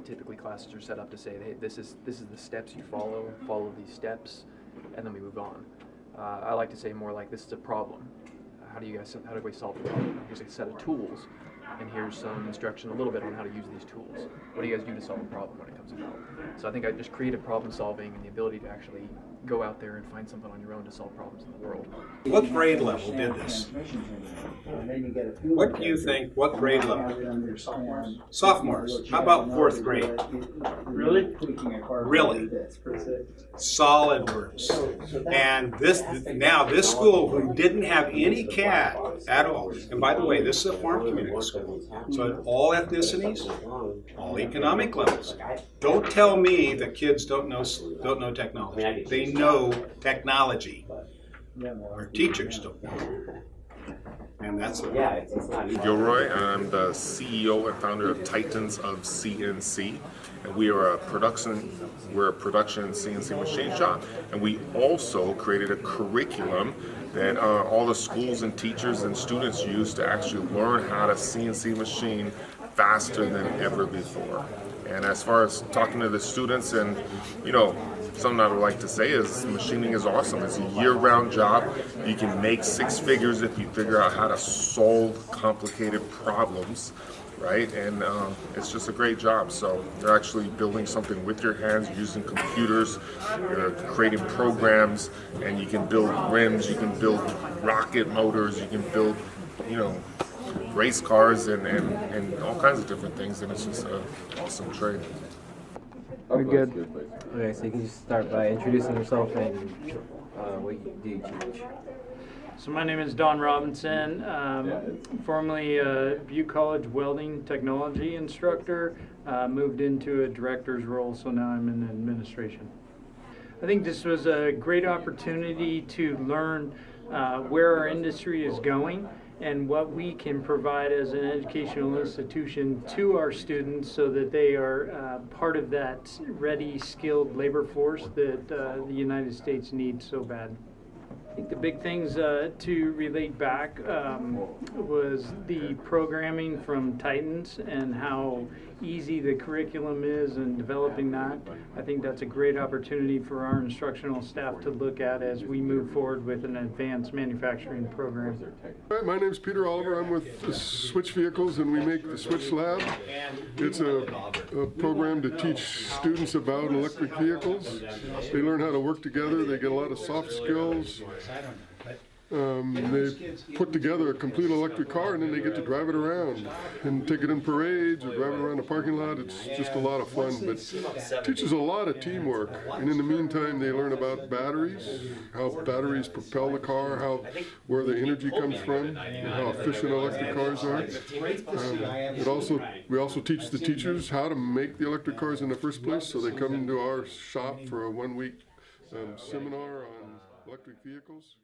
Typically classes are set up to say, hey, this is the steps you follow these steps, and then we move on. I like to say more like, this is a problem. How do we solve the problem? Here's a set of tools, and here's some instruction a little bit on how to use these tools. What do you guys do to solve a problem when it comes about? So I think I just creative problem solving and the ability to actually go out there and find something on your own to solve problems in the world. What grade level did this? What do you think, what grade level? Sophomores. How about 4th grade? Really? Really. Solid words. And this school who didn't have any CAD at all, and by the way, this is a farm community school, so all ethnicities, all economic levels. Don't tell me that kids don't know technology. They know technology. Our teachers don't know. And that's it. Gilroy. I'm the CEO and founder of Titans of CNC, and we're a production CNC machine shop, and we also created a curriculum that all the schools and teachers and students use to actually learn how to CNC machine faster than ever before. And as far as talking to the students, and something I would like to say is machining is awesome. It's a year-round job. You can make 6 figures if you figure out how to solve complicated problems, right? And it's just a great job. So you're actually building something with your hands, using computers, you're creating programs, and you can build rims, you can build rocket motors, you can build, race cars and all kinds of different things, and it's just an awesome trade. We're good. Okay, so you can just start by introducing yourself and what you teach. So my name is Don Robinson, formerly a Butte College welding technology instructor, moved into a director's role, so now I'm in administration. I think this was a great opportunity to learn where our industry is going and what we can provide as an educational institution to our students so that they are part of that ready, skilled labor force that the United States needs so bad. I think the big things to relate back was the programming from Titans and how easy the curriculum is and developing that. I think that's a great opportunity for our instructional staff to look at as we move forward with an advanced manufacturing program. Hi, my name is Peter Oliver. I'm with the Switch Vehicles, and we make the Switch Lab. It's a program to teach students about electric vehicles. They learn how to work together. They get a lot of soft skills. They put together a complete electric car, and then they get to drive it around and take it in parades or drive it around the parking lot. It's just a lot of fun, but it teaches a lot of teamwork. And in the meantime, they learn about batteries, how batteries propel the car, where the energy comes from, and how efficient electric cars are. We also teach the teachers how to make the electric cars in the first place, so they come into our shop for a 1-week seminar on electric vehicles.